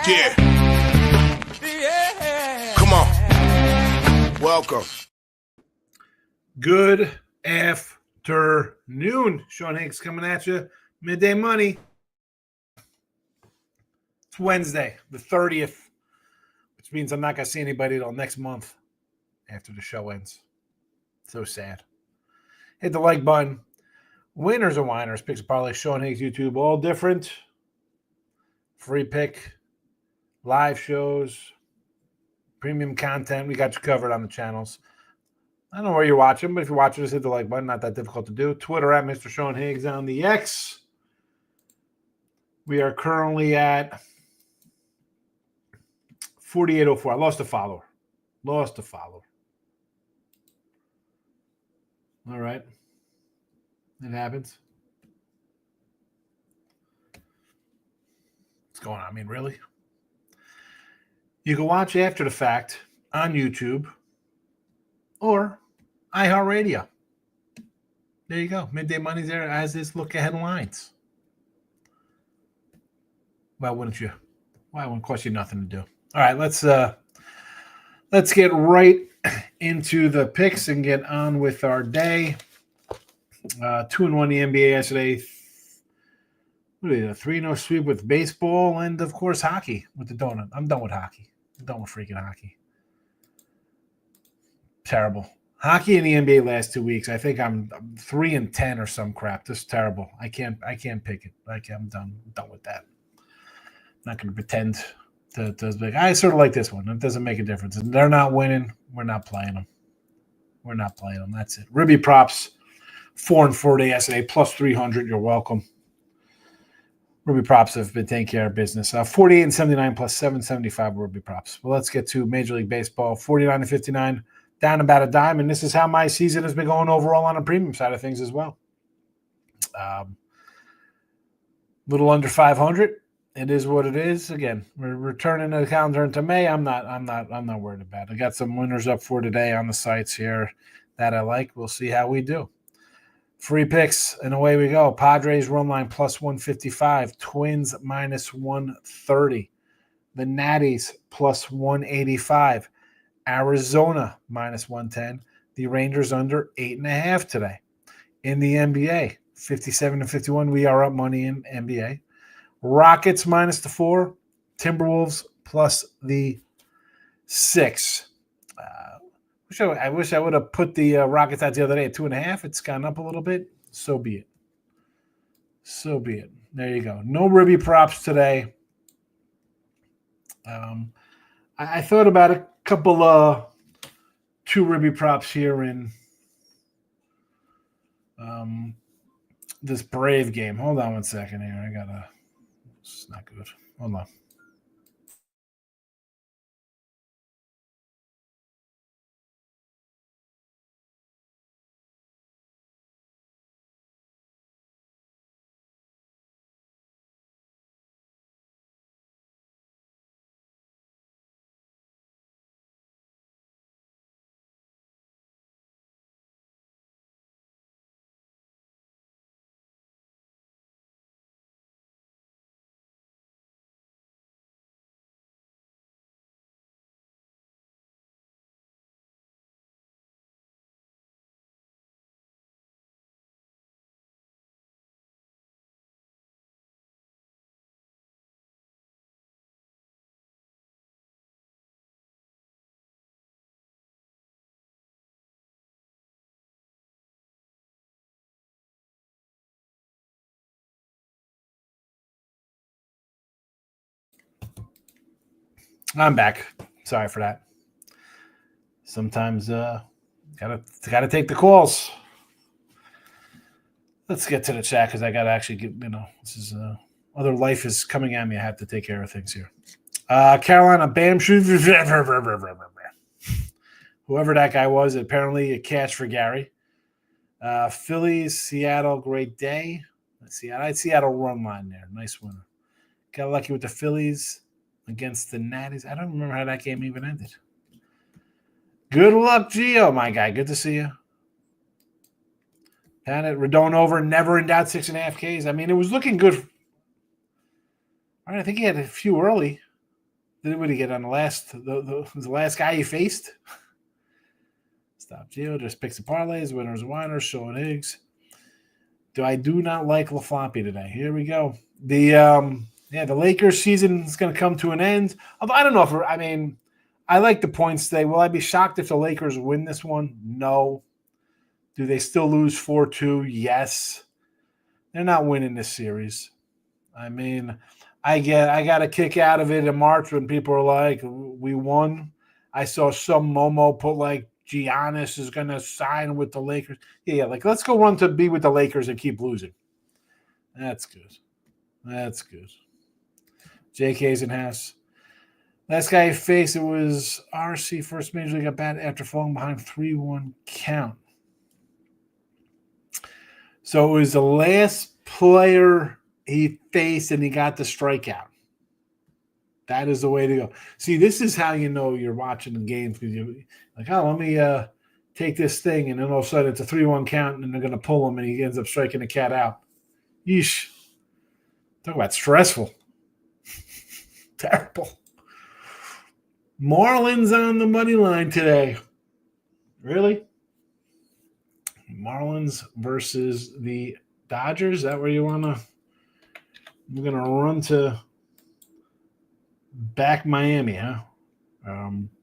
Yeah. Come on. Welcome. Good afternoon. Sean Higgs coming at you. Midday Money. It's Wednesday, the 30th, which means I'm not going to see anybody until next month after the show ends. So sad. Hit the like button. Winners and whiners, picks and parlays, Sean Higgs YouTube, all different. Free pick, live shows, premium content. We got you covered on the channels. I don't know where you're watching, but if you're watching, just hit the like button. Not that difficult to do. Twitter at Mr. Sean Higgs on the X. We are currently at 4804. I lost a follower. All right. It happens. What's going on? I mean, really? You can watch after the fact on YouTube or iHeartRadio. There you go. Midday Money's there as is look ahead lines. Why wouldn't you? Why wouldn't it cost you nothing to do? All right, let's get right into the picks and get on with our day. 2-1 the NBA yesterday. What is it? A 3-0 sweep with baseball and of course hockey with the donut. I'm done with hockey. I'm done with freaking hockey. Terrible. Hockey in the NBA last 2 weeks. I think I'm 3-10 or some crap. This is terrible. I can't pick it. I'm done. I'm done with that. I'm not going to pretend to be. I sort of like this one. It doesn't make a difference. If they're not winning, we're not playing them. That's it. Ribby props 4-4 yesterday, plus 300. You're welcome. Ruby props have been taking care of business. 48-79 plus 775 Ruby props. Well, let's get to Major League Baseball. 49-59, down about a dime. And this is how my season has been going overall on the premium side of things as well. Little under 500. It is what it is. Again, we're returning the calendar into May. I'm not worried about it. I got some winners up for today on the sites here that I like. We'll see how we do. Free picks, and away we go. Padres run line plus 155. Twins minus 130. The Natties plus 185. Arizona minus 110. The Rangers under 8.5 today. In the NBA, 57-51. We are up money in NBA. Rockets minus the 4. Timberwolves plus the 6. I wish I would have put the Rockets out the other day at 2.5. It's gone up a little bit. So be it. There you go. No Ribby props today. I thought about a couple 2 Ribby props here in this Brave game. Hold on one second here. It's not good. Hold on. I'm back. Sorry for that. Sometimes gotta take the calls. Let's get to the chat because I gotta actually get. This is other life is coming at me. I have to take care of things here. Carolina Bam whoever that guy was, apparently a catch for Gary. Phillies, Seattle, great day. Let's see. I had Seattle run line there. Nice winner. Got lucky with the Phillies against the Natties. I don't remember how that game even ended. Good luck, Gio, my guy. Good to see you. Rodon over, never in doubt, 6.5 Ks. I mean, it was looking good. All right, I think he had a few early. What did he get on the last? Was the last guy he faced? Stop Gio. Just picks the parlays. Winners and whiners. Sean Higgs. Do not like LaFlappy today. Here we go. The Lakers season is going to come to an end. Although I don't know if I like the points today. Will I be shocked if the Lakers win this one? No. Do they still lose 4-2? Yes. They're not winning this series. I mean, I got a kick out of it in March when people are like, we won. I saw some Momo put like Giannis is going to sign with the Lakers. Yeah, like let's go run to be with the Lakers and keep losing. That's good. That's good. JK's in house. Last guy he faced, it was RC, first major league at bat after falling behind 3-1 count. So it was the last player he faced and he got the strikeout. That is the way to go. See, this is how you know you're watching the games because you're like, oh, let me take this thing, and then all of a sudden it's a 3-1 count, and they're going to pull him, and he ends up striking the cat out. Yeesh. Talk about stressful. Terrible. Marlins on the money line today. Really? Marlins versus the Dodgers? Is that where you want to? We're going to run to back Miami, huh?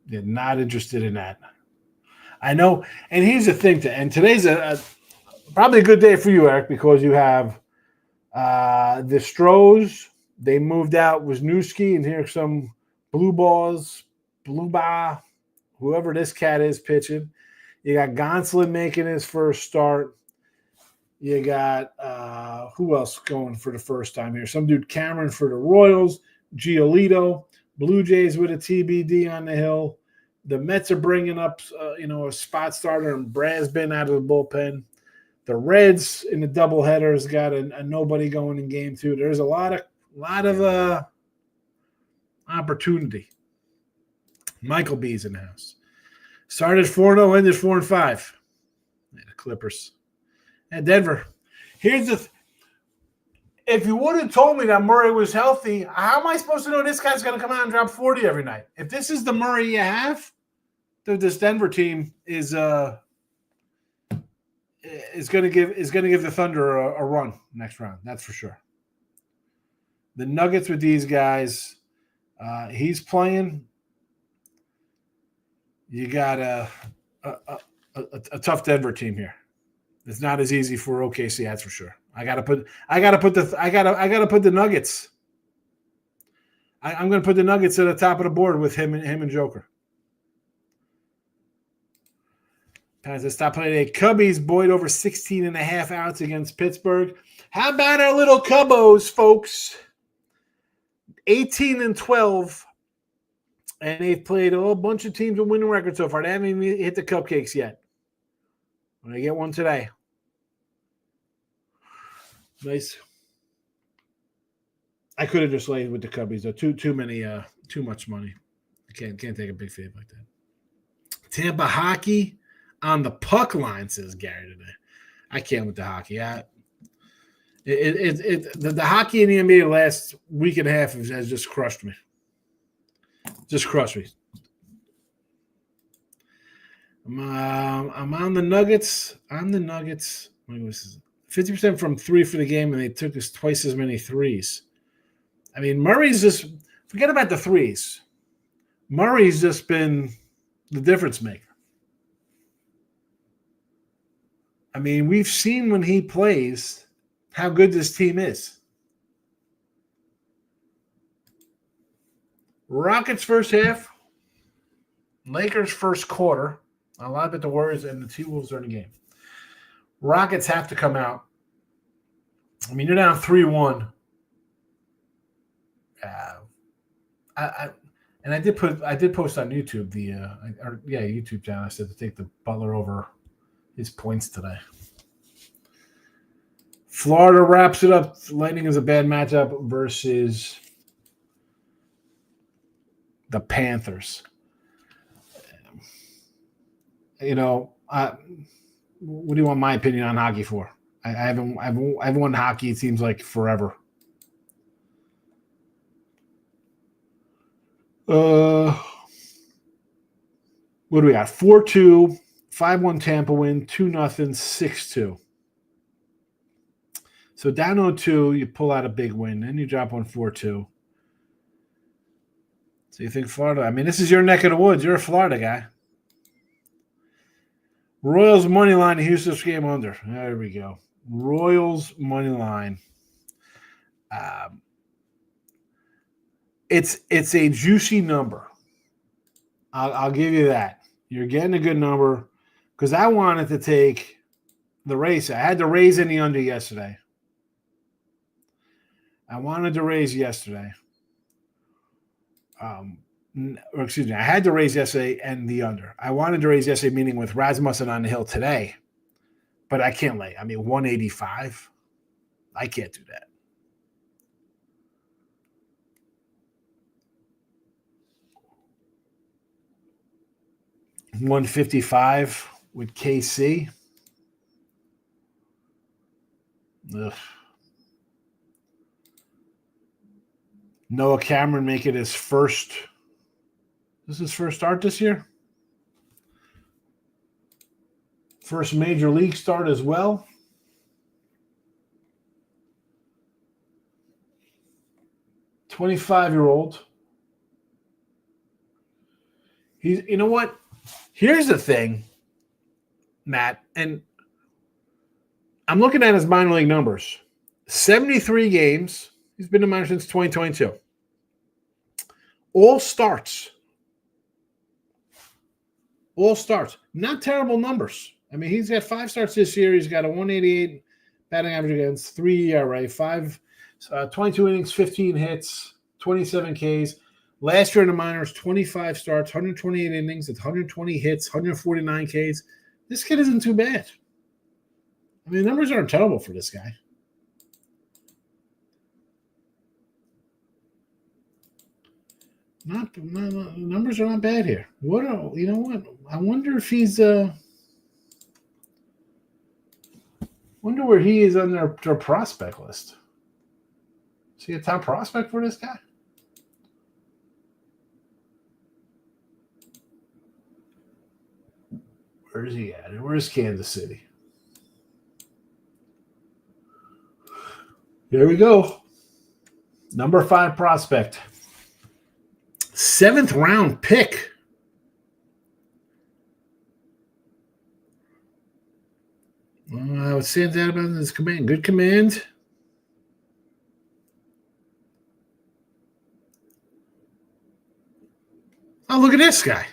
They're not interested in that. I know. And here's the thing. Today's probably a good day for you, Eric, because you have the Stros. They moved out Wisniewski, and here's some blue balls, whoever this cat is pitching. You got Gonsolin making his first start. You got who else going for the first time here? Some dude Cameron for the Royals. Giolito. Blue Jays with a TBD on the hill. The Mets are bringing up a spot starter, and Brad's been out of the bullpen. The Reds in the doubleheader has got a nobody going in game 2. There's a lot of opportunity. Michael B's in the house. Started 4-0, ended 4-5. Yeah, the Clippers. And Denver. Here's the if you would have told me that Murray was healthy, how am I supposed to know this guy's going to come out and drop 40 every night? If this is the Murray you have, this Denver team is going to give the Thunder a run next round. That's for sure. The Nuggets with these guys, he's playing. You got a tough Denver team here. It's not as easy for OKC, that's for sure. I gotta put the Nuggets. I'm gonna put the Nuggets at the top of the board with him and Joker. Let's stop playing today. Cubbies buoyed over 16.5 outs against Pittsburgh. How about our little Cubos, folks? 18-12. And they've played a whole bunch of teams with winning records so far. They haven't even hit the cupcakes yet. When I get one today. Nice. I could have just laid with the Cubbies though. Too much money. I can't take a big fade like that. Tampa hockey on the puck line, says Gary today. I can't with the hockey. The hockey in the NBA the last week and a half has just crushed me. Just crushed me. I'm on the Nuggets. I'm the Nuggets. 50% from 3 for the game, and they took us twice as many threes. I mean, Murray's just – forget about the threes. Murray's just been the difference maker. I mean, we've seen when he plays how good this team is. Rockets first half, Lakers first quarter. A lot of it the Warriors and the T-Wolves are in the game. Rockets have to come out. I mean, you're down 3-1. I did post on YouTube YouTube channel. I said to take the Butler over his points today. Florida wraps it up. Lightning is a bad matchup versus the Panthers. What do you want my opinion on hockey for? I haven't won hockey. It seems like forever. What do we got? 4-2, 5-1 Tampa win, 2-0, 6-2. So down 0-2, you pull out a big win, then you drop on 4-2. So you think Florida? I mean, this is your neck of the woods. You're a Florida guy. Royals money line, Houston's game under. There we go. Royals money line. It's a juicy number. I'll give you that. You're getting a good number because I wanted to take the race. I had to raise in the under yesterday. I wanted to raise yesterday. Or excuse me, I had to raise yesterday and the under. I wanted to raise yesterday, meaning with Rasmussen on the hill today, but I can't lay. I mean, 185. I can't do that. $155 with KC. Ugh. Noah Cameron make it his first. This is his first start this year. First major league start as well. $25-year-old. He's. You know what? Here's the thing, Matt, and I'm looking at his minor league numbers. 73 games. He's been a minor since 2022. All starts. All starts. Not terrible numbers. I mean, he's got 5 starts this year. He's got a 188 batting average against 3 ERA, 22 innings, 15 hits, 27 Ks. Last year in the minors, 25 starts, 128 innings, 120 hits, 149 Ks. This kid isn't too bad. I mean, the numbers aren't terrible for this guy. Numbers are not bad here. You know what? I wonder if he's wonder where he is on their prospect list. Is he a top prospect for this guy? Where is he at? Where's Kansas City? Here we go. Number 5 prospect. 7th round pick. What stands out about his command? Good command. Oh, look at this guy.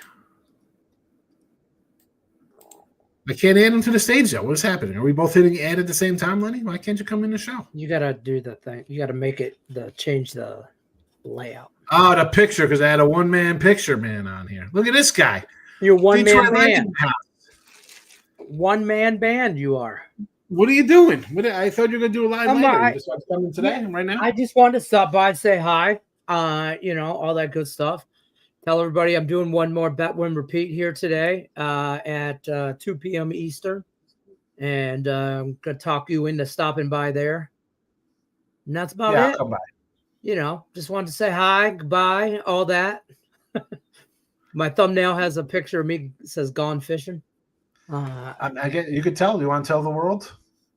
I can't add him to the stage though. What is happening? Are we both hitting add at the same time, Lenny? Why can't you come in the show? You gotta do the thing. You gotta make it change the layout. Oh, the picture, because I had a one-man picture man on here. Look at this guy. You're one-man band. One-man band you are. What are you doing? I thought you were going to do a live later. You just want to come in today, right now? I just wanted to stop by and say hi. All that good stuff. Tell everybody I'm doing one more bet win repeat here today at 2 p.m. Eastern. And I'm going to talk you into stopping by there. And that's about it. I'll come by. Just wanted to say hi, goodbye, all that. My thumbnail has a picture of me that says "Gone Fishing." I get you could tell. You want to tell the world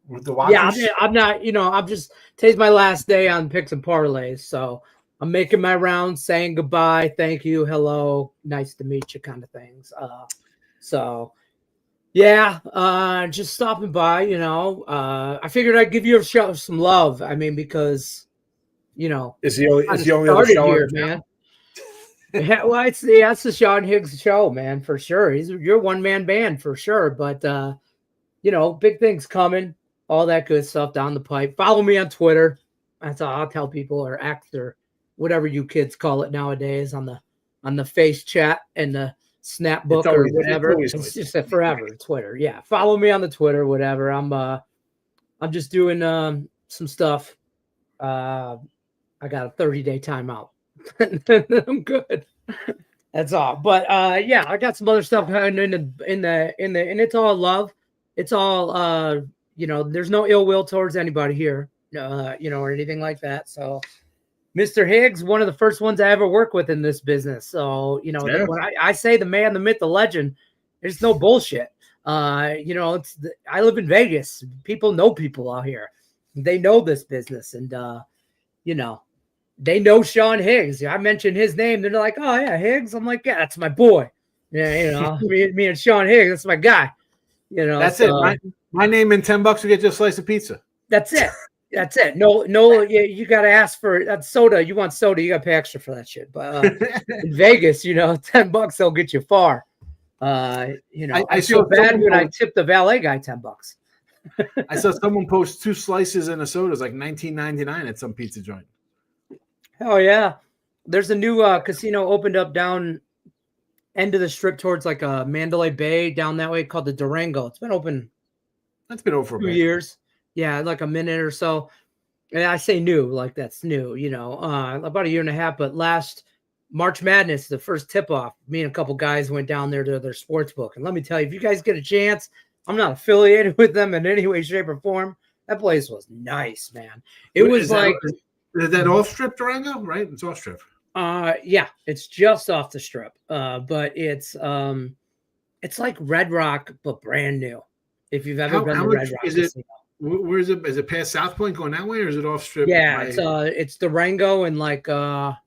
with the watchers? Yeah, I'm not. I'm just today's my last day on picks and parlays, so I'm making my rounds, saying goodbye, thank you, hello, nice to meet you, kind of things. Just stopping by. I figured I'd give you a show some love. I mean, because. Is the only other show here, man? Yeah, well, it's the Sean Higgs show, man, for sure. You're one-man band for sure, but big things coming, all that good stuff down the pipe. Follow me on Twitter. That's all I'll tell people, or X, or whatever you kids call it nowadays, on the face chat and the Snapbook or whatever. It's just forever Twitter. Yeah, follow me on the Twitter, whatever. I'm just doing some stuff. I got a 30-day timeout. I'm good. That's all. But I got some other stuff in the and it's all love. It's all there's no ill will towards anybody here, or anything like that. So Mr. Higgs, one of the first ones I ever worked with in this business. So, when I say the man, the myth, the legend, there's no bullshit. I live in Vegas. People know people out here. They know this business, and they know Sean Higgs. I mentioned his name. They're like, "Oh yeah, Higgs." I'm like, "Yeah, that's my boy." Yeah, me and Sean Higgs, that's my guy. That's it. My name and $10 will get you a slice of pizza. That's it. That's it. No, you got to ask for that soda. You want soda, you got to pay extra for that shit. But in Vegas, $10 they'll get you far. I feel bad when I tip the valet guy $10. I saw someone post 2 slices and a soda is like $19.99 at some pizza joint. Oh yeah, there's a new casino opened up down end of the strip towards like Mandalay Bay down that way called the Durango. It's been open. That's been over for 2 years. Yeah, like a minute or so. And I say new, like that's new, about a year and a half. But last March Madness, the first tip-off, me and a couple guys went down there to their sports book. And let me tell you, if you guys get a chance, I'm not affiliated with them in any way, shape, or form. That place was nice, man. It was like is that off strip Durango, right? It's off strip. Yeah, it's just off the strip. But it's like Red Rock, but brand new. If you've ever been to Red Rock, is it? Where is it? Is it past South Point going that way, or is it off strip? Yeah, it's Durango and like Durango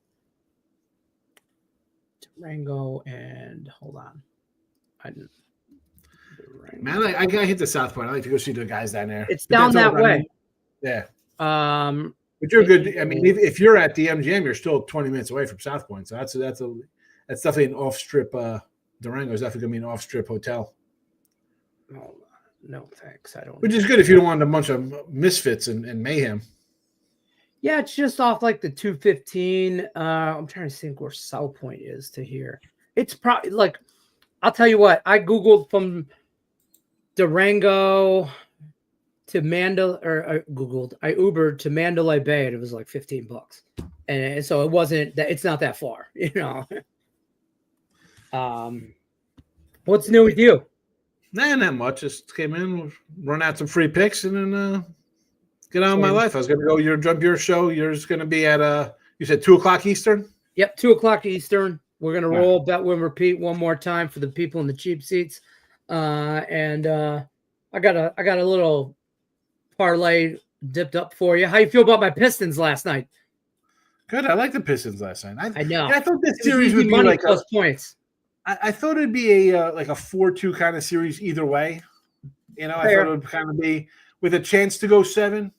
and hold on, Man, I gotta hit the South Point. I like to go see the guys down there. It's down that way. Yeah. But you're good. I mean, if you're at the MGM, you're still 20 minutes away from South Point. So that's definitely an off strip. Durango is definitely gonna be an off strip hotel. No, thanks. I don't. Which is good if you don't want a bunch of misfits and mayhem. Yeah, it's just off like the 215. I'm trying to think where South Point is to here. It's probably like, I'll tell you what, I Googled from Durango to I Ubered to Mandalay Bay and it was like $15. And so it wasn't that, it's not that far, What's new with you? Nah, not much. Just came in, run out some free picks, and then get on with my life. I was going to go your show. Yours going to be at you said 2:00 Eastern. Yep, 2:00 Eastern. We're going to roll bet win repeat one more time for the people in the cheap seats. And I got a little parlay dipped up for you. How you feel about my Pistons last night? Good. I like the Pistons last night. I know. I thought this series would be money like plus points. I thought it'd be a like a 4-2 kind of series either way. I thought it would kind of be with a chance to go 7.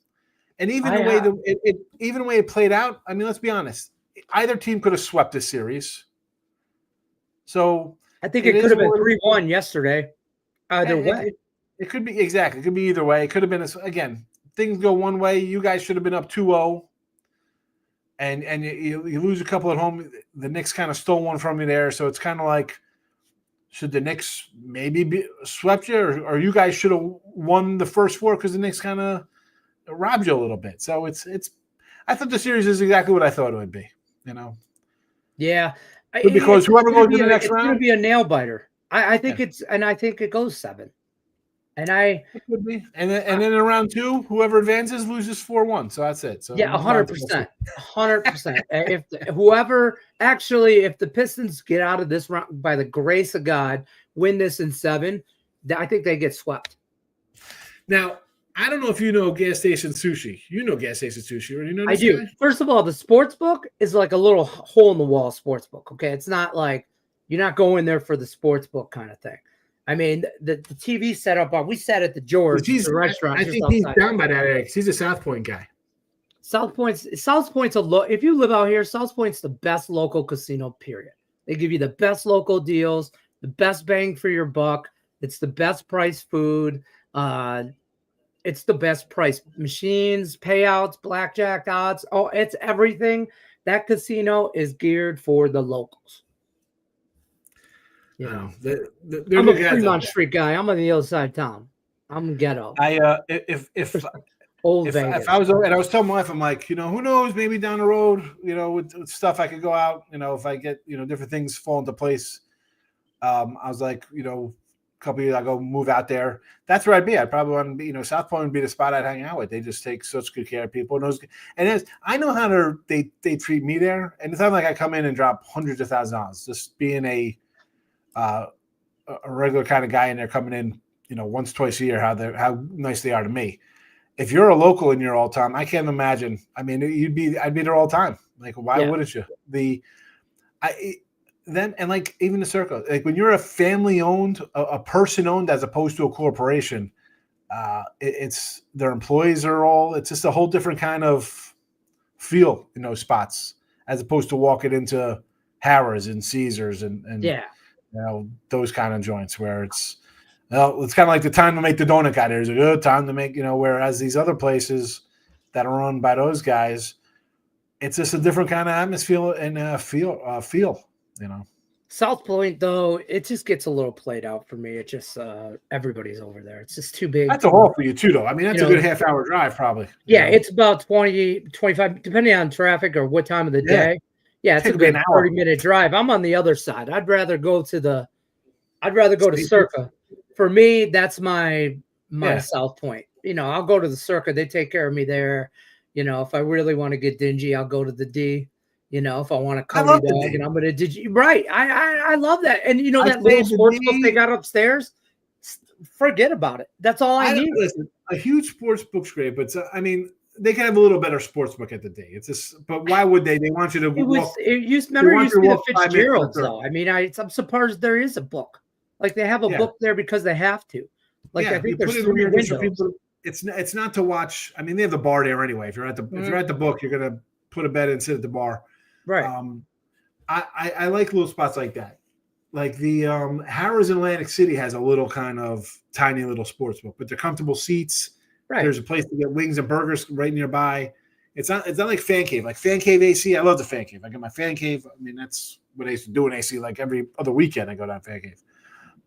And even the way it played out, I mean, let's be honest. Either team could have swept this series. So I think it could have been 3-1 yesterday. Either way. It could be exactly. It could be either way. It could have been again, things go one way. You guys should have been up 2-0. And you lose a couple at home. The Knicks kind of stole one from you there. So it's kind of like, should the Knicks maybe be swept you, or you guys should have won the first 4 because the Knicks kind of robbed you a little bit. So it's. I thought the series is exactly what I thought it would be. Yeah, because whoever goes to the next round, it's going to be a nail biter. I think I think it goes 7. And it could be. And then in round 2, whoever advances loses 4-1. So that's it. So yeah, 100%. 100%. If the Pistons get out of this round by the grace of God, win this in 7, I think they get swept. Now, I don't know if you know Gas Station Sushi. You know Gas Station Sushi, right? You know I do. First of all, the sports book is like a little hole in the wall sports book. Okay. It's not like you're not going there for the sports book kind of thing. I mean, the TV setup, we sat at the George, the restaurant. I think he's down by that area. He's a South Point guy. South Point's if you live out here, South Point's the best local casino, period. They give you the best local deals, the best bang for your buck. It's the best price food. It's the best price machines, payouts, blackjack odds. Oh, it's everything. That casino is geared for the locals. I'm a Fremont Street guy. I'm on the other side of town. I'm ghetto. If I was, and I was telling my wife, I'm like, who knows? Maybe down the road, with stuff I could go out. If I get, different things fall into place. I was like, couple of years ago, move out there, that's where I'd be. I'd probably want to be, South Point would be the spot I'd hang out with. They just take such good care of people. And I know how they treat me there. And it's not like I come in and drop hundreds of $1,000s. Just being a regular kind of guy in there coming in, once, twice a year, how nice they are to me. If you're a local and you're all time, I can't imagine. I mean, I'd be there all the time. Like, why wouldn't you? And like even the circle, like when you're a family owned, a person owned as opposed to a corporation, it's their employees it's just a whole different kind of feel in those spots as opposed to walking into Harrah's and Caesars and those kind of joints where it's kind of like the time to make the donut guy. There's a good time to make, whereas these other places that are run by those guys, it's just a different kind of atmosphere and feel. South Point, though, it just gets a little played out for me. It just everybody's over there. It's just too big. That's a haul for you too, though. I mean, that's a good half-hour drive, probably. Yeah, it's about 20, 25, depending on traffic or what time of the day. Yeah, it's a good 30-minute drive. I'm on the other side. I'd rather go to Circa. For me, that's my South Point. I'll go to the Circa. They take care of me there. If I really want to get dingy, I'll go to the D. If I want to come dog and I'm going to right. I love that. And that little sports book they got upstairs, forget about it. That's all I need. Listen, a huge sports book's great, but I mean, they can have a little better sports book at the D. It's just, but why would they? They want you to walk. It used to be the Fitzgeralds, though. I mean, I'm surprised there is a book. Like they have a book there because they have to. Like I think there's 3 windows. It's not to watch. I mean, they have the bar there anyway. If you're at the book, you're gonna put a bed and sit at the bar. Right. I like little spots like that. Like the Harrah's in Atlantic City has a little kind of tiny little sports book, but they're comfortable seats. Right. There's a place to get wings and burgers right nearby. It's not like Fan Cave. Like Fan Cave AC, I love the Fan Cave. I get my Fan Cave. I mean, that's what I used to do in AC. Like every other weekend, I go down Fan Cave.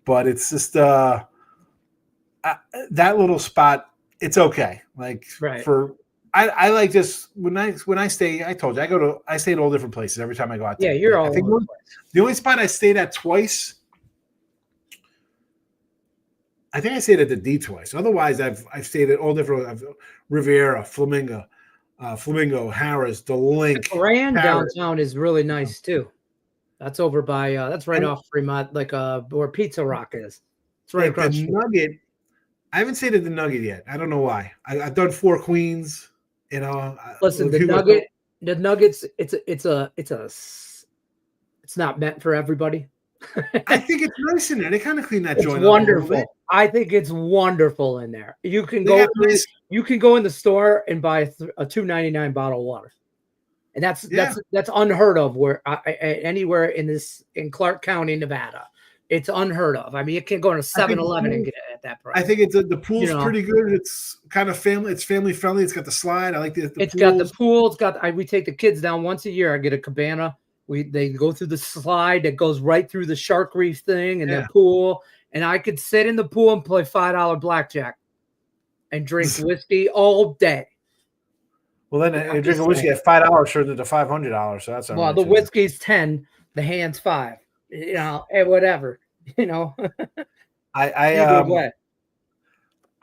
But it's just that little spot. It's okay. Like I like just when I stay. I told you I stay at all different places every time I go out there. Yeah, you're all. The only spot I stayed at twice. I think I stayed at the D twice. Otherwise, I've stayed at all different. Riviera, Flamingo, Harrah's, the Link. The Grand downtown is really nice too. That's over by. That's right off Fremont, like where Pizza Rock is. It's right across the Nugget. I haven't stayed at the Nugget yet. I don't know why. I've done Four Queens. Listen, the Nuggets. It's not meant for everybody. I think it's nice in there. They kind of clean that joint. It's wonderful. I think it's wonderful in there. You can go in the store and buy a $2.99 bottle of water, and that's unheard of anywhere in Clark County, Nevada. It's unheard of. I mean, you can't go in a 7-Eleven and get it at that price. I think the pool's pretty good. It's kind of family. It's family friendly. It's got the slide. I like the It's got the pool. We take the kids down once a year. I get a cabana. They go through the slide that goes right through the shark reef thing and the pool. And I could sit in the pool and play $5 blackjack and drink whiskey all day. Well, then you drink a whiskey at $5 turned into $500. So that's the whiskey's 10, the hand's 5. And whatever. I've gone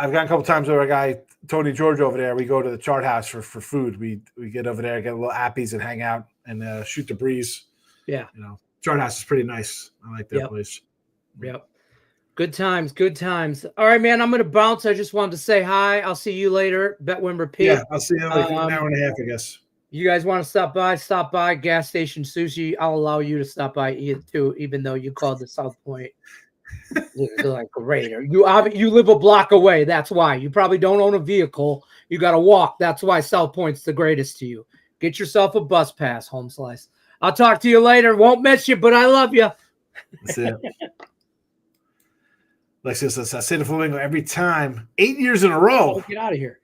a couple times with our guy Tony George over there. We go to the Chart House for food. We get over there, get a little appies and hang out and shoot the breeze. Yeah, Chart House is pretty nice. I like that place. Yep. Good times. All right, man. I'm gonna bounce. I just wanted to say hi. I'll see you later. Bet win repeat. Yeah, I'll see you in like an hour and a half, I guess. You guys want to stop by gas station sushi. I'll allow you to stop by too, even though you called the South Point. You're like great. You live a block away. That's why. You probably don't own a vehicle. You got to walk. That's why South Point's the greatest to you. Get yourself a bus pass, Home Slice. I'll talk to you later. Won't miss you, but I love you. That's it. Like this, I say to Flamingo every time. 8 years in a row. Oh, get out of here.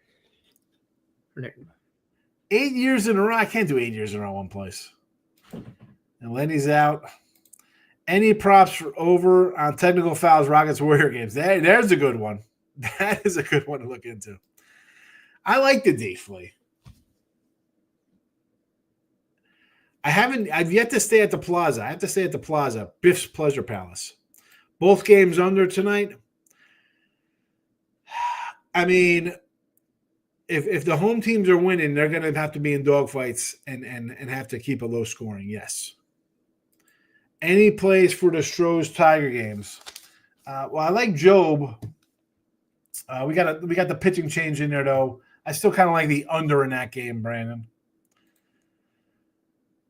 8 years in a row. I can't do 8 years in a row one place. And Lenny's out. Any props for over on technical fouls, Rockets, Warrior games? There's a good one. That is a good one to look into. I like the D, Flea. I've yet to stay at the Plaza. I have to stay at the Plaza, Biff's Pleasure Palace. Both games under tonight. I mean, if the home teams are winning, they're going to have to be in dogfights and have to keep a low scoring. Yes. Any plays for the Stros Tiger games? Well, I like Job. We got the pitching change in there though. I still kind of like the under in that game, Brandon.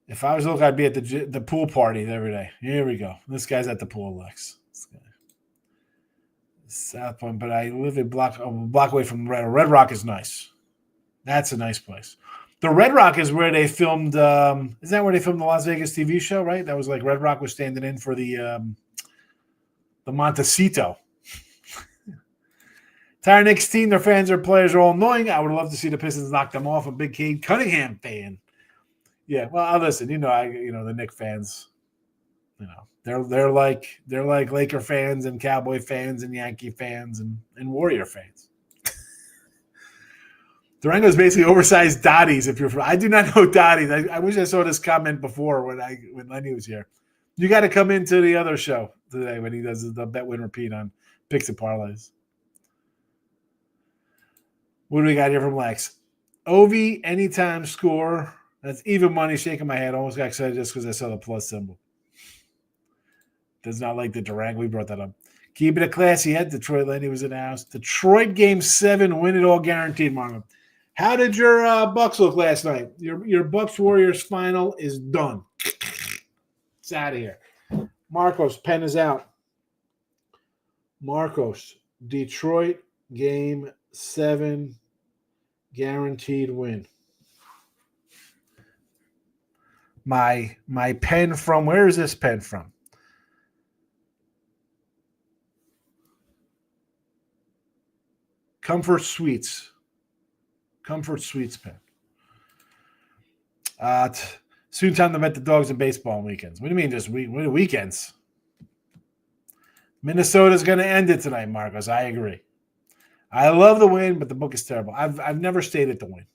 If I was looking, I'd be at the pool party every day. Here we go. This guy's at the pool, Lex. South Point, but I live a block away from Red Rock is nice. That's a nice place. The Red Rock is where they filmed. Isn't that where they filmed the Las Vegas TV show? Right. That was like Red Rock was standing in for the Montecito. Entire Knicks team, their fans or players are all annoying. I would love to see the Pistons knock them off. A big Cade Cunningham fan. Yeah, well, listen. The Knicks fans. They're like Laker fans and Cowboy fans and Yankee fans and Warrior fans. Durango's basically oversized Dottie's. I do not know Dottie's. I wish I saw this comment before when Lenny was here. You got to come into the other show today when he does the bet win repeat on picks and parlays. What do we got here from Lex? Ovi anytime score. That's even money. Shaking my head. Almost got excited just because I saw the plus symbol. Does not like the Durango. We brought that up. Keep it a classy head. Detroit Lenny was in the house. Detroit game 7. Win it all guaranteed, Marlon. How did your Bucks look last night? Your Bucks Warriors final is done. It's out of here. Marcos, pen is out. Marcos, Detroit game 7. Guaranteed win. My pen from, where is this pen from? Comfort Suites pen. Soon time to bet the dogs in baseball on weekends. What do you mean just weekends? Minnesota's going to end it tonight, Marcos. I agree. I love the win, but the book is terrible. I've never stayed at the win.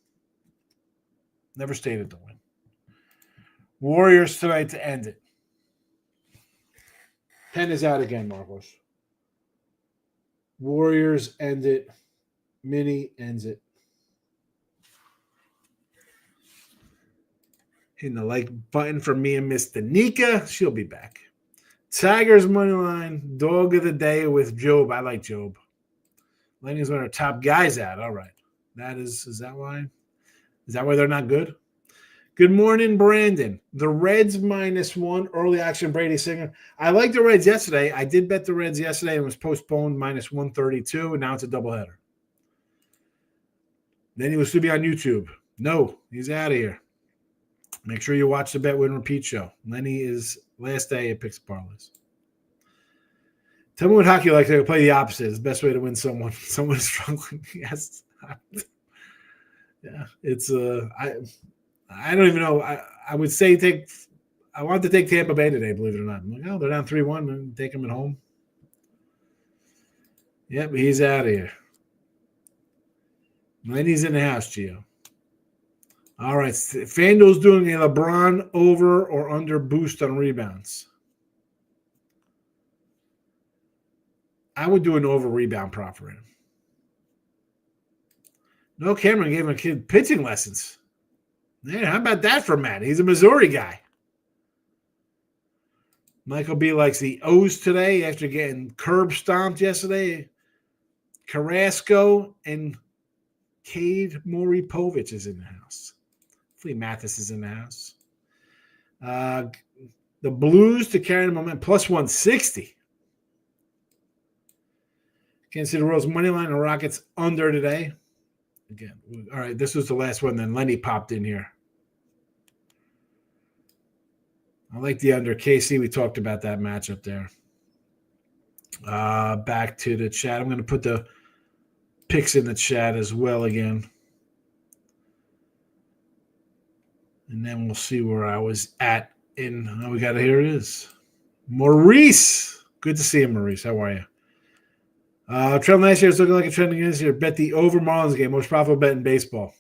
Never stayed at the win. Warriors tonight to end it. Pen is out again, Marcos. Warriors end it. Mini ends it. Hitting the like button for me and Miss Danica. She'll be back. Tigers money line. Dog of the day with Job. I like Job. Lenny's one of our top guys out. All right. Is that why? Is that why they're not good? Good morning, Brandon. The Reds -1. Early action, Brady Singer. I liked the Reds yesterday. I did bet the Reds yesterday and was postponed -132, and now it's a doubleheader. Then he was to be on YouTube. No, he's out of here. Make sure you watch the Bet Win Repeat show. Lenny is last day at Picks and Parlays. Tell me what hockey like. They play the opposite. It's the best way to win someone. Someone is struggling. Yes. Yeah. It's I don't even know. I would say I want to take Tampa Bay today, believe it or not. I'm like, oh, they're down 3-1 and take them at home. Yep, he's out of here. Lenny's in the house, Gio. All right. FanDuel's doing a LeBron over or under boost on rebounds. I would do an over rebound prop for him. No, Cameron gave him a kid pitching lessons. Yeah, how about that for Matt? He's a Missouri guy. Michael B likes the O's today after getting curb stomped yesterday. Carrasco and Cade Moripovich is in the house. Hopefully Mathis is in the house. The Blues to carry the momentum +160. Kansas City Royals money line and Rockets under today. Again, all right, this was the last one. Then Lenny popped in here. I like the under. KC, we talked about that matchup there. Back to the chat. I'm going to put the picks in the chat as well again. And then we'll see where I was at. We got it. Here it is. Maurice. Good to see you, Maurice. How are you? Trend last year is looking like a trend again this year. Bet the over Marlins game. Most profitable bet in baseball.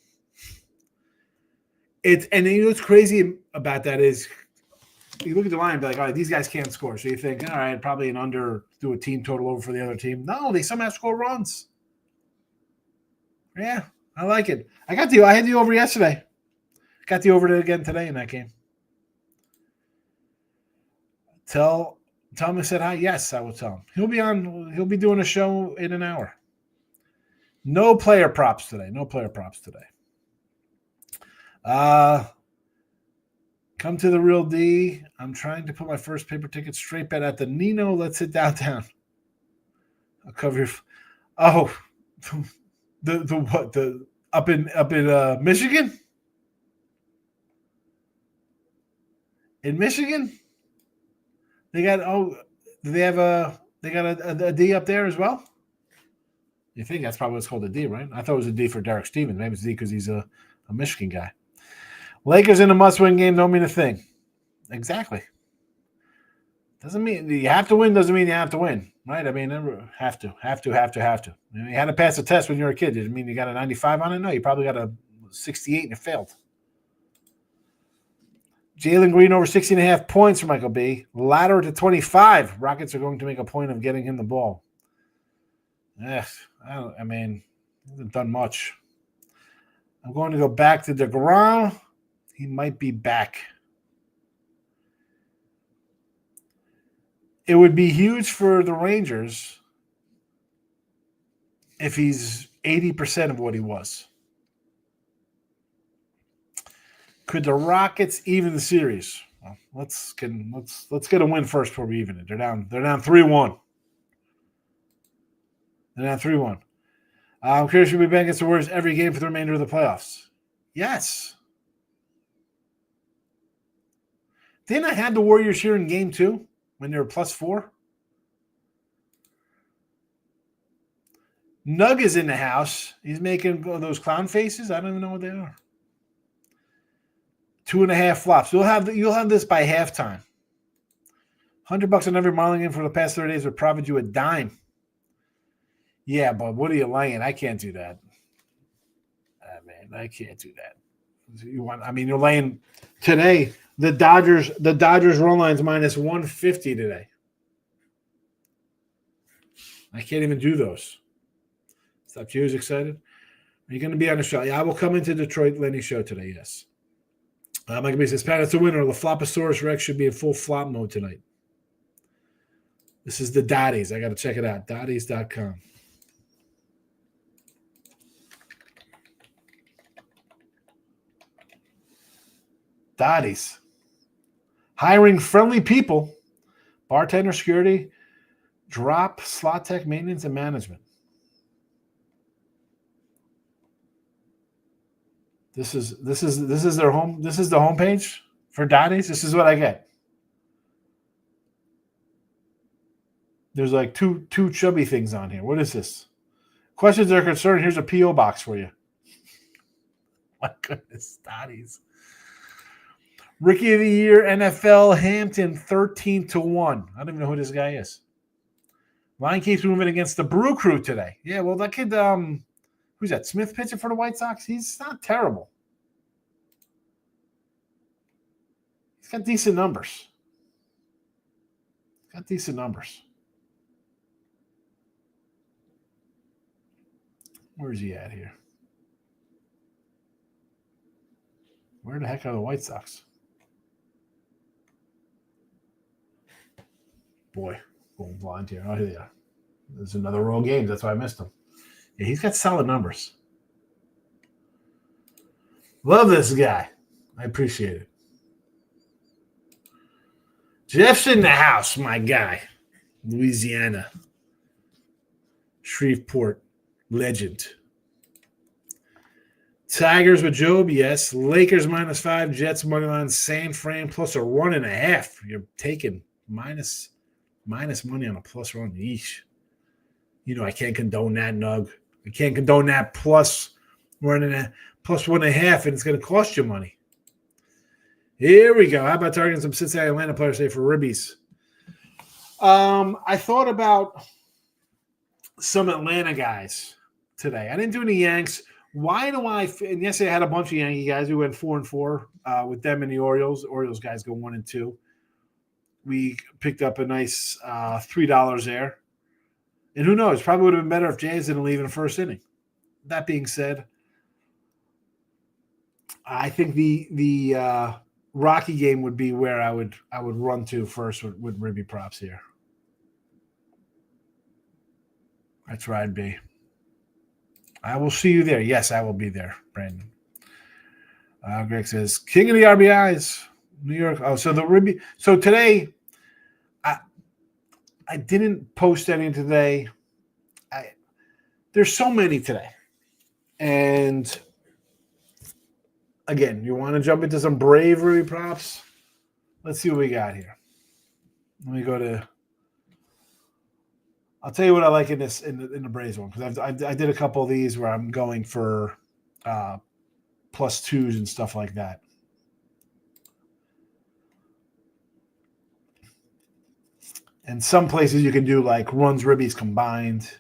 And you know what's crazy about that is you look at the line and be like, all right, these guys can't score. So you think, all right, probably an under, do a team total over for the other team. No, they somehow score runs. Yeah, I like it. I had the over yesterday. Got the over again today in that game. Tell him I said hi. Yes, I will tell him. He'll be doing a show in an hour. No player props today. Come to the Real D. I'm trying to put my first paper ticket straight bet at the Nino. Let's sit downtown. I'll cover your. The up in Michigan? In Michigan? They got a D up there as well? You think that's probably what's called a D, right? I thought it was a D for Derek Stevens. Maybe it's a D because he's a Michigan guy. Lakers in a must-win game don't mean a thing. Exactly. Doesn't mean you have to win. Doesn't mean you have to win, right? I mean, have to. I mean, you had to pass a test when you were a kid. Does it mean you got a 95 on it? No, you probably got a 68 and it failed. Jalen Green over 60.5 points for Michael B. Ladder to 25. Rockets are going to make a point of getting him the ball. He hasn't done much. I'm going to go back to DeGrom. He might be back. It would be huge for the Rangers if he's 80% of what he was. Could the Rockets even the series? Well, let's get a win first before we even it. They're down 3-1. They're down 3-1. I'm curious if we bet against the Warriors every game for the remainder of the playoffs. Yes. Didn't I have the Warriors here in game 2 when they were +4? Nug is in the house. He's making those clown faces. I don't even know what they are. 2.5 flops. You'll have this by halftime. $100 on every modeling game for the past 30 days would profit you a dime. Yeah, but what are you laying? I can't do that. I can't do that. You're laying today. The Dodgers run line's -150 today. I can't even do those. Stop you. Excited? Are you going to be on the show? Yeah, I will come into Detroit Lenny show today. Yes. Mike B says, Pat, it's a winner. The Floposaurus Rex should be in full flop mode tonight. This is the Dotties. I got to check it out. Dotties.com. Dotties. Hiring friendly people. Bartender, security, drop, slot tech, maintenance, and management. This is their home. This is the homepage for Dotties. This is what I get. There's like two chubby things on here. What is this? Questions are concerned. Here's a P.O. box for you. My goodness, Dotties. Rookie of the Year, NFL, Hampton, 13-1. I don't even know who this guy is. Line keeps moving against the Brew Crew today. Yeah, well, that kid, who's that? Smith pitching for the White Sox? He's not terrible. He's got decent numbers. Where's he at here? Where the heck are the White Sox? Boy, going blind here. Oh, here they are. There's another row of games. That's why I missed him. Yeah, he's got solid numbers. Love this guy. I appreciate it. Jeff's in the house, my guy. Louisiana. Shreveport. Legend. Tigers with Job, yes. Lakers -5. Jets money line. San Fran plus a 1.5. You're taking minus money on a plus run. Yeesh. You know I can't condone that, Nug. I can't condone that plus running a plus 1.5, and it's going to cost you money. Here we go. How about targeting some Cincinnati Atlanta players today for ribbies? I thought about some Atlanta guys today. I didn't do any Yanks. Why do I? And yesterday I had a bunch of Yankee guys who went 4-4 with them and the Orioles. The Orioles guys go 1-2. we picked up a nice $3 there. And who knows? Probably would have been better if Jays didn't leave in the first inning. That being said, I think the Rocky game would be where I would run to first with Ribby props here. That's where I'd be. I will see you there. Yes, I will be there, Brandon. Greg says, King of the RBIs, New York. Oh, so the Ribby. So today, I didn't post any today. There's so many today. And again, you want to jump into some brave Ribby props? Let's see what we got here. Let me go to. I'll tell you what I like in this in the Braves one, because I did a couple of these where I'm going for plus twos and stuff like that. And some places you can do like runs, ribbies combined.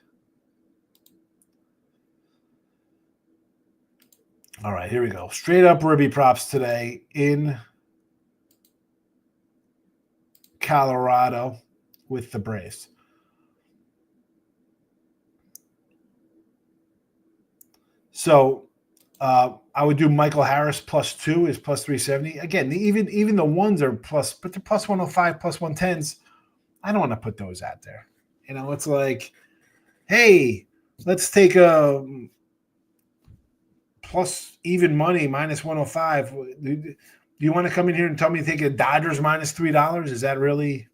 All right, here we go. Straight up Ribby props today in Colorado with the Braves. So I would do Michael Harris plus 2 is plus 370. Again, even the ones are plus, but they're plus 105, plus 110s. I don't want to put those out there. You know, it's like, hey, let's take a plus even money minus 105. Do you want to come in here and tell me to take a Dodgers minus $3? Is that really?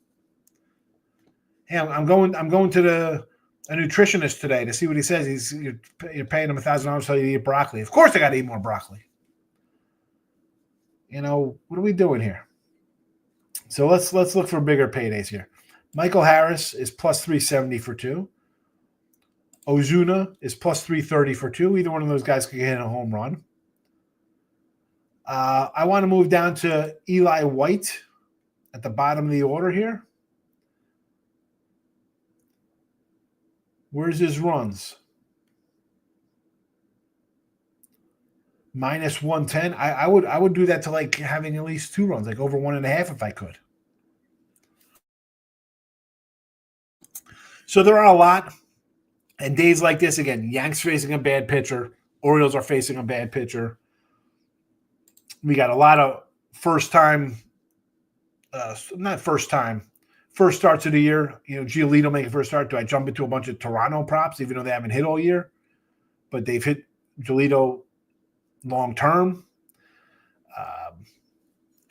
Hey, I'm going to a nutritionist today to see what he says. You're paying him $1,000 so you eat broccoli. Of course I got to eat more broccoli. You know, what are we doing here? So let's look for bigger paydays here. Michael Harris is plus 370 for 2. Ozuna is plus 330 for 2. Either one of those guys could hit a home run. I want to move down to Eli White at the bottom of the order here. Where's his runs? Minus 110. I would do that to like having at least 2 runs, like over 1.5 if I could. So there are a lot. And days like this, again, Yanks facing a bad pitcher. Orioles are facing a bad pitcher. We got a lot of first starts of the year. You know, Giolito making first start. Do I jump into a bunch of Toronto props, even though they haven't hit all year? But they've hit Giolito long term.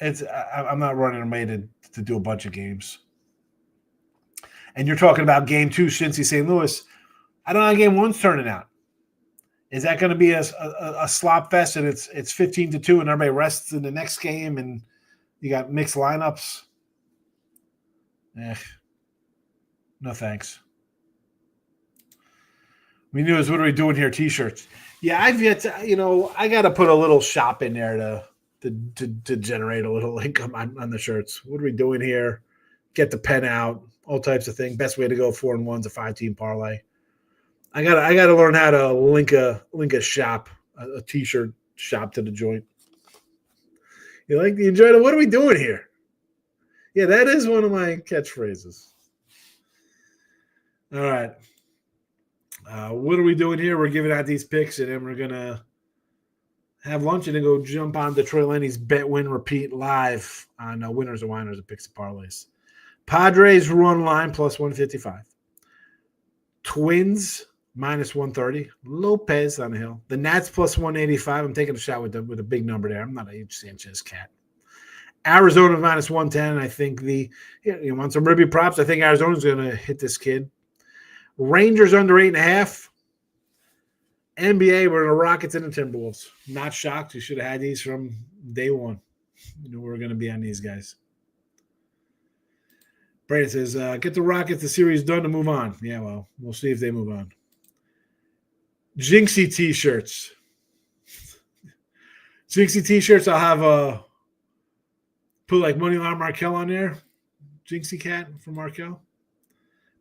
I'm not running away to do a bunch of games. And you're talking about game 2, Cincy St. Louis. I don't know how game 1's turning out. Is that going to be a slop fest and it's 15-2 and everybody rests in the next game and you got mixed lineups? No thanks. We knew what are we doing here? T-shirts. Yeah, I've yet to, I got to put a little shop in there to generate a little income on the shirts. What are we doing here? Get the pen out, all types of things. Best way to go 4-1's a 5-team parlay. I gotta learn how to link a shop, a T-shirt shop to the joint. You enjoy it? What are we doing here? Yeah, that is one of my catchphrases. All right. What are we doing here? We're giving out these picks, and then we're going to have lunch and then go jump on Troy Lenny's Bet Win Repeat live on Winners and Winers and Picks and Parlays. Padres run line plus 155. Twins minus 130. Lopez on the hill. The Nats plus 185. I'm taking a shot with a big number there. I'm not a huge Sanchez cat. Arizona minus 110. I think you want some Ribby props. I think Arizona's going to hit this kid. Rangers under 8.5. NBA, we're in the Rockets and the Timberwolves. Not shocked. You should have had these from day one. You knew we were going to be on these guys. Brandon says, get the Rockets the series done to move on. Yeah, well, we'll see if they move on. Jinxie T-shirts. Jinxie T-shirts, I'll have put like money on Markel on there. Jinxie cat from Markel.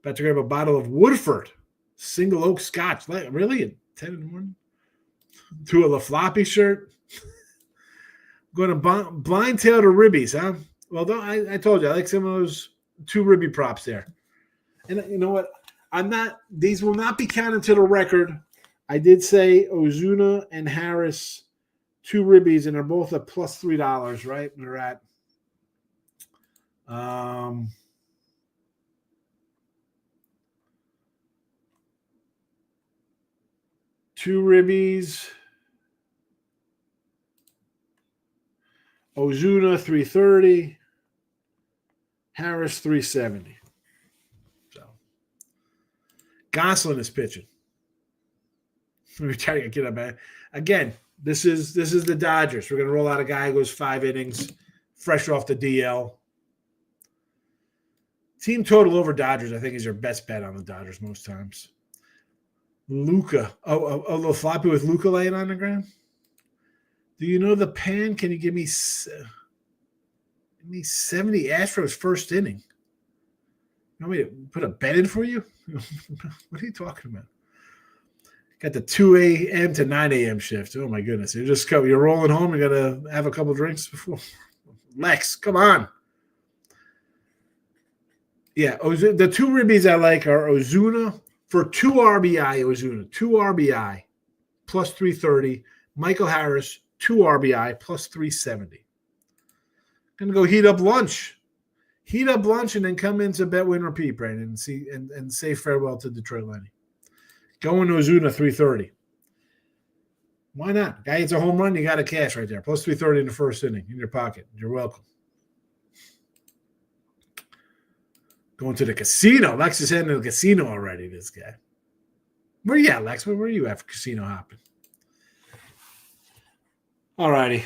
About to grab a bottle of Woodford single oak scotch. Really? At 10 in the morning? To a La Floppy shirt? Going to blind tail to Ribbies, huh? Well, I told you I like some of those 2 ribby props there. And you know what? These will not be counted to the record. I did say Ozuna and Harris, 2 ribbies, and they're both at plus $3, right? They're at 2 ribbies. Ozuna 330. Harris 370. So Gosselin is pitching. Let me try to get up back. Again, this is the Dodgers. We're gonna roll out a guy who goes 5 innings, fresh off the DL. Team total over Dodgers, I think, is your best bet on the Dodgers most times. Luca. Oh, a little floppy with Luca laying on the ground. Do you know the pan? Can you give me 70 Astros first inning? You want me to put a bet in for you? What are you talking about? Got the 2 a.m. to 9 a.m. shift. Oh, my goodness. You're rolling home. You got to have a couple drinks before. Lex, come on. Yeah, the 2 ribbies I like are Ozuna for 2 RBI. Ozuna, 2 RBI, plus 330. Michael Harris, 2 RBI, plus 370. Going to go heat up lunch. Heat up lunch and then come into bet, win, repeat, Brandon, and say farewell to Detroit Lenny. Going to Ozuna, 330. Why not? Guy hits a home run, you got a cash right there. Plus 330 in the first inning in your pocket. You're welcome. Going to the casino. Lex is heading to the casino already, this guy. Where you at, Lex? Where were you at for casino hopping? All righty.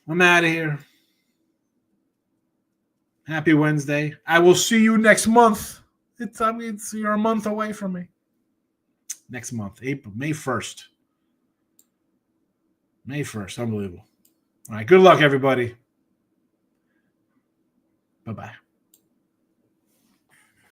I'm out of here. Happy Wednesday. I will see you next month. You're a month away from me. Next month, May 1st. May 1st. Unbelievable. All right. Good luck, everybody. Bye-bye.